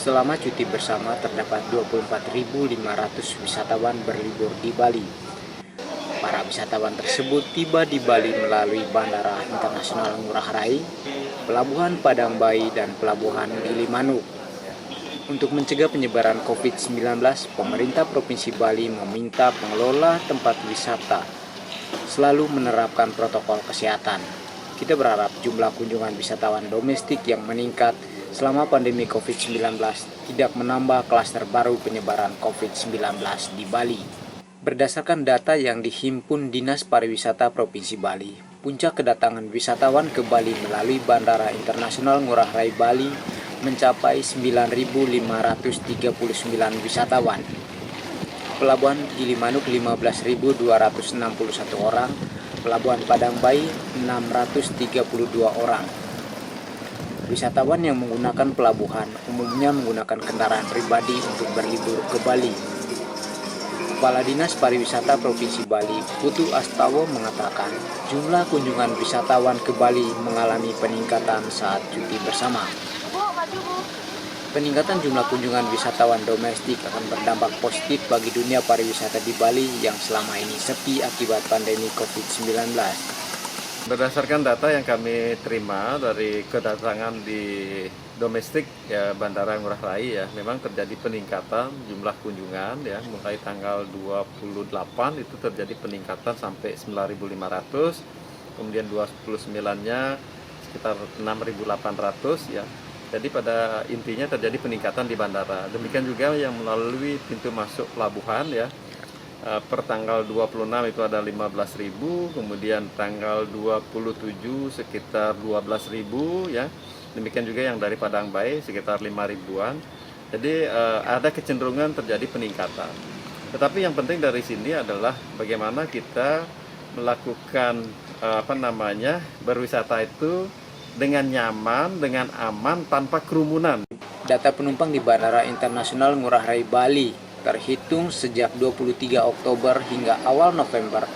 Selama cuti bersama terdapat 24.500 wisatawan berlibur di Bali. Para wisatawan tersebut tiba di Bali melalui Bandara Internasional Ngurah Rai, Pelabuhan Padang Bayi, dan Pelabuhan Gilimanuk. Untuk mencegah penyebaran COVID-19, pemerintah Provinsi Bali meminta pengelola tempat wisata selalu menerapkan protokol kesehatan. Kita berharap jumlah kunjungan wisatawan domestik yang meningkat selama pandemi COVID-19 tidak menambah klaster baru penyebaran COVID-19 di Bali. Berdasarkan data yang dihimpun Dinas Pariwisata Provinsi Bali, puncak kedatangan wisatawan ke Bali melalui Bandara Internasional Ngurah Rai Bali mencapai 9.539 wisatawan. Pelabuhan Gilimanuk 15.261 orang, Pelabuhan Padang Bayi 632 orang. Wisatawan yang menggunakan pelabuhan umumnya menggunakan kendaraan pribadi untuk berlibur ke Bali. Kepala Dinas Pariwisata Provinsi Bali, Putu Astawa, mengatakan jumlah kunjungan wisatawan ke Bali mengalami peningkatan saat cuti bersama. Peningkatan jumlah kunjungan wisatawan domestik akan berdampak positif bagi dunia pariwisata di Bali yang selama ini sepi akibat pandemi COVID-19. Berdasarkan data yang kami terima dari kedatangan di domestik ya Bandara Ngurah Rai ya, memang terjadi peningkatan jumlah kunjungan ya, mulai tanggal 28 itu terjadi peningkatan sampai 9.500, kemudian 29-nya sekitar 6.800 ya. Jadi pada intinya terjadi peningkatan di bandara. Demikian juga yang melalui pintu masuk pelabuhan ya. Per tanggal 26 itu ada 15.000, kemudian tanggal 27 sekitar 12.000 ya. Demikian juga yang dari Padang Bayi sekitar 5.000-an. Jadi ada kecenderungan terjadi peningkatan. Tetapi yang penting dari sini adalah bagaimana kita melakukan berwisata itu dengan nyaman, dengan aman, tanpa kerumunan. Data penumpang di Bandara Internasional Ngurah Rai Bali terhitung sejak 23 Oktober hingga awal November,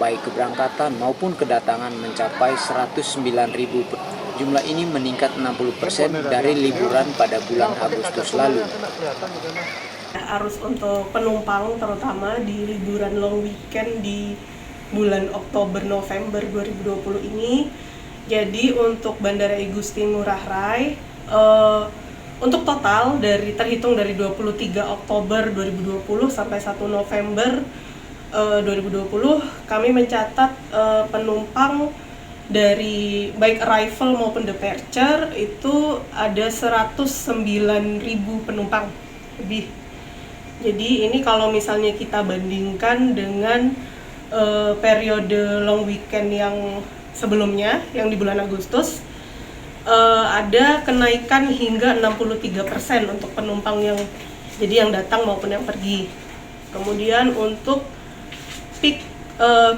baik keberangkatan maupun kedatangan mencapai 109.000. Jumlah ini meningkat 60% dari liburan pada bulan Agustus lalu. Arus untuk penumpang terutama di liburan long weekend di bulan Oktober-November 2020 ini. Jadi untuk Bandara I Gusti Ngurah Rai, untuk total terhitung dari 23 Oktober 2020 sampai 1 November 2020, kami mencatat penumpang dari baik arrival maupun departure itu ada 109.000 penumpang lebih. Jadi ini kalau misalnya kita bandingkan dengan periode long weekend yang sebelumnya, yang di bulan Agustus, ada kenaikan hingga 63% untuk penumpang yang datang maupun yang pergi. Kemudian untuk peak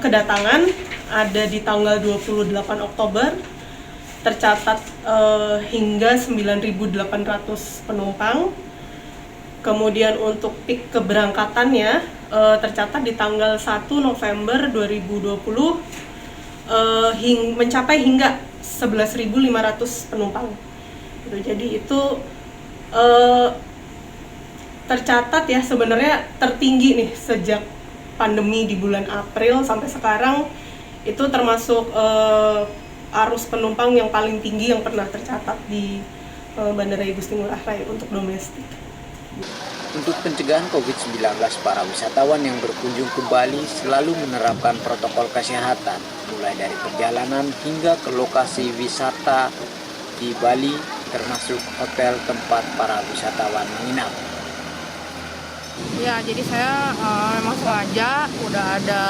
kedatangan ada di tanggal 28 Oktober, tercatat hingga 9.800 penumpang. Kemudian untuk peak keberangkatannya tercatat di tanggal 1 November 2020 mencapai hingga 11.500 penumpang. Jadi itu tercatat ya, sebenarnya tertinggi nih sejak pandemi di bulan April sampai sekarang. Itu termasuk arus penumpang yang paling tinggi yang pernah tercatat di Bandara I Gusti Ngurah Rai untuk domestik. Untuk pencegahan COVID-19, para wisatawan yang berkunjung ke Bali selalu menerapkan protokol kesehatan, mulai dari perjalanan hingga ke lokasi wisata di Bali, termasuk hotel tempat para wisatawan menginap. Ya, jadi saya memang sengaja udah ada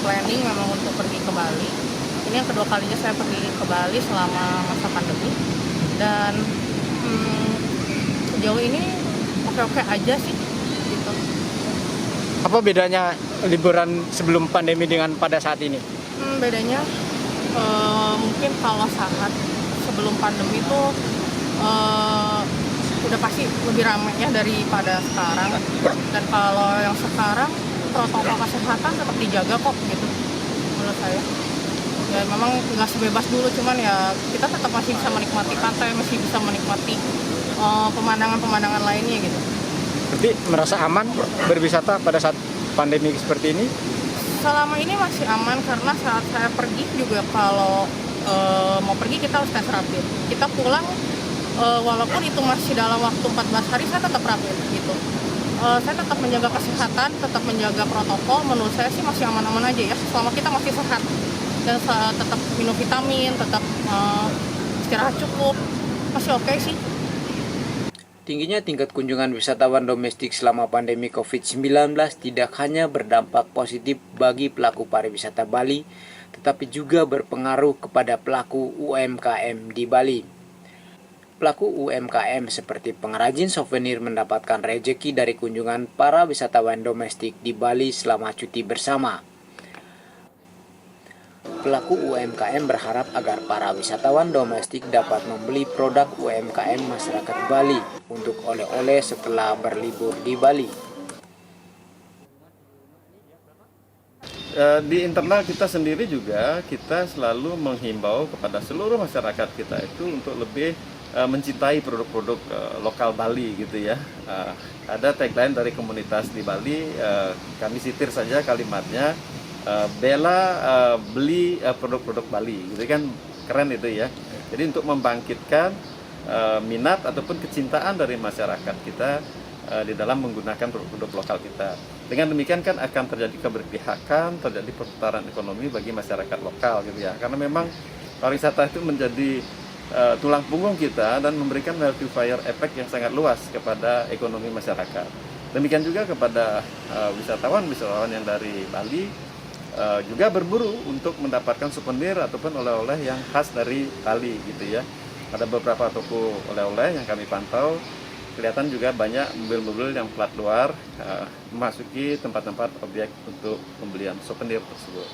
planning memang untuk pergi ke Bali. Ini yang kedua kalinya saya pergi ke Bali selama masa pandemi, dan sejauh ini oke-oke aja sih gitu. Apa bedanya liburan sebelum pandemi dengan pada saat ini? Bedanya mungkin kalau saat sebelum pandemi itu udah pasti lebih ramai ya daripada sekarang. Dan kalau yang sekarang protokol kesehatan tetap dijaga kok gitu menurut saya. Ya memang nggak sebebas dulu, cuman ya kita tetap masih bisa menikmati pantai, masih bisa menikmati pemandangan-pemandangan lainnya gitu. Berarti merasa aman berwisata pada saat pandemi seperti ini? Selama ini masih aman karena saat saya pergi juga kalau mau pergi kita harus tes rapid. Kita pulang walaupun itu masih dalam waktu 14 hari saya tetap rapid gitu. Saya tetap menjaga kesehatan, tetap menjaga protokol. Menurut saya sih masih aman-aman aja ya selama kita masih sehat dan tetap minum vitamin, tetap istirahat cukup, masih oke sih. Tingginya tingkat kunjungan wisatawan domestik selama pandemi COVID-19 tidak hanya berdampak positif bagi pelaku pariwisata Bali, tetapi juga berpengaruh kepada pelaku UMKM di Bali. Pelaku UMKM seperti pengrajin souvenir mendapatkan rejeki dari kunjungan para wisatawan domestik di Bali selama cuti bersama. Pelaku UMKM berharap agar para wisatawan domestik dapat membeli produk UMKM masyarakat Bali untuk oleh-oleh setelah berlibur di Bali. Di internal kita sendiri juga kita selalu menghimbau kepada seluruh masyarakat kita itu untuk lebih mencintai produk-produk lokal Bali gitu ya. Ada tagline dari komunitas di Bali, kami sitir saja kalimatnya, bela beli produk-produk Bali, gitu kan, keren itu ya. Jadi untuk membangkitkan minat ataupun kecintaan dari masyarakat kita di dalam menggunakan produk-produk lokal kita. Dengan demikian kan akan terjadi keberpihakan, terjadi perputaran ekonomi bagi masyarakat lokal gitu ya. Karena memang pariwisata itu menjadi tulang punggung kita dan memberikan multiplier effect yang sangat luas kepada ekonomi masyarakat. Demikian juga kepada wisatawan-wisatawan yang dari Bali juga berburu untuk mendapatkan souvenir ataupun oleh-oleh yang khas dari Bali gitu ya. Ada beberapa toko oleh-oleh yang kami pantau, kelihatan juga banyak mobil-mobil yang plat luar memasuki tempat-tempat objek untuk pembelian souvenir tersebut.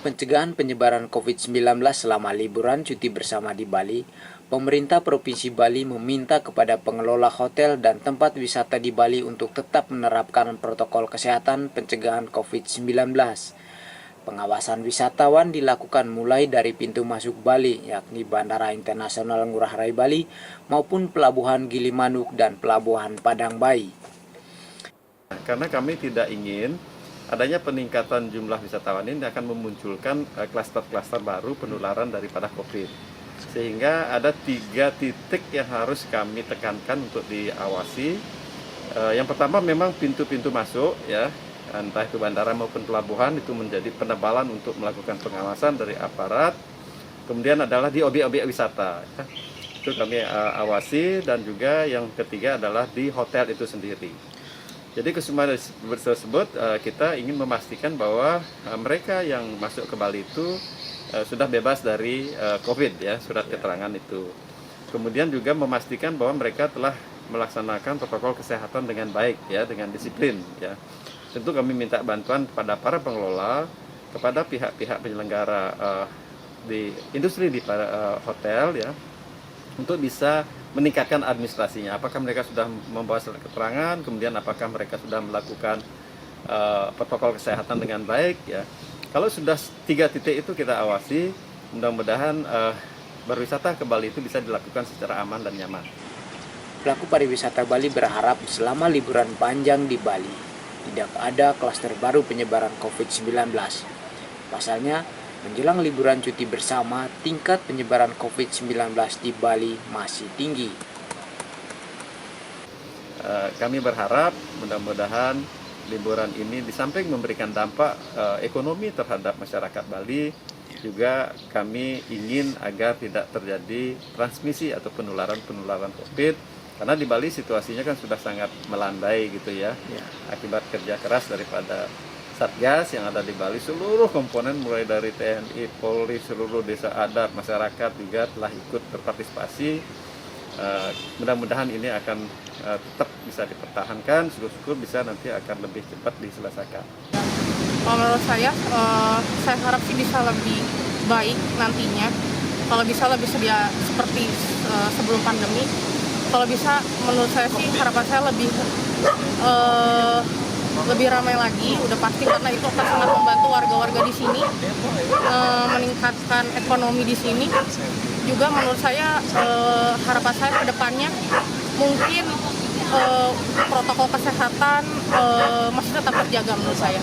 Pencegahan penyebaran COVID-19 selama liburan cuti bersama di Bali, pemerintah Provinsi Bali meminta kepada pengelola hotel dan tempat wisata di Bali untuk tetap menerapkan protokol kesehatan pencegahan COVID-19. Pengawasan wisatawan dilakukan mulai dari pintu masuk Bali, yakni Bandara Internasional Ngurah Rai Bali, maupun Pelabuhan Gilimanuk dan Pelabuhan Padang Bayi. Karena kami tidak ingin adanya peningkatan jumlah wisatawan ini akan memunculkan klaster-klaster baru penularan daripada COVID. Sehingga ada 3 titik yang harus kami tekankan untuk diawasi. Yang pertama memang pintu-pintu masuk ya, entah itu bandara maupun pelabuhan, itu menjadi penebalan untuk melakukan pengawasan dari aparat. Kemudian adalah di objek-objek wisata ya. Itu kami awasi, dan juga yang ketiga adalah di hotel itu sendiri. Jadi kesemua tersebut kita ingin memastikan bahwa mereka yang masuk ke Bali itu sudah bebas dari COVID ya, surat keterangan itu. Kemudian juga memastikan bahwa mereka telah melaksanakan protokol kesehatan dengan baik ya, dengan disiplin ya. Tentu kami minta bantuan kepada para pengelola, kepada pihak-pihak penyelenggara di industri di hotel ya, untuk bisa meningkatkan administrasinya. Apakah mereka sudah membawa surat keterangan, kemudian apakah mereka sudah melakukan protokol kesehatan dengan baik ya. Kalau sudah 3 titik itu kita awasi, mudah-mudahan berwisata ke Bali itu bisa dilakukan secara aman dan nyaman. Pelaku pariwisata Bali berharap selama liburan panjang di Bali tidak ada klaster baru penyebaran COVID-19. Pasalnya, menjelang liburan cuti bersama, tingkat penyebaran COVID-19 di Bali masih tinggi. Kami berharap mudah-mudahan liburan ini di samping memberikan dampak ekonomi terhadap masyarakat Bali, juga kami ingin agar tidak terjadi transmisi atau penularan COVID. Karena di Bali situasinya kan sudah sangat melandai gitu ya. Akibat kerja keras daripada Satgas yang ada di Bali, seluruh komponen mulai dari TNI, Polri, seluruh desa adat, masyarakat juga telah ikut berpartisipasi. Mudah-mudahan ini akan tetap bisa dipertahankan, syukur-syukur bisa nanti akan lebih cepat diselesaikan. Kalau menurut saya harap sih bisa lebih baik nantinya. Kalau bisa lebih sedia seperti sebelum pandemi. Kalau bisa, menurut saya sih harapan saya lebih ramai lagi, udah pasti, karena itu akan sangat membantu warga-warga di sini, meningkatkan ekonomi di sini. Juga menurut saya harapan saya ke depannya mungkin protokol kesehatan masih tetap terjaga menurut saya.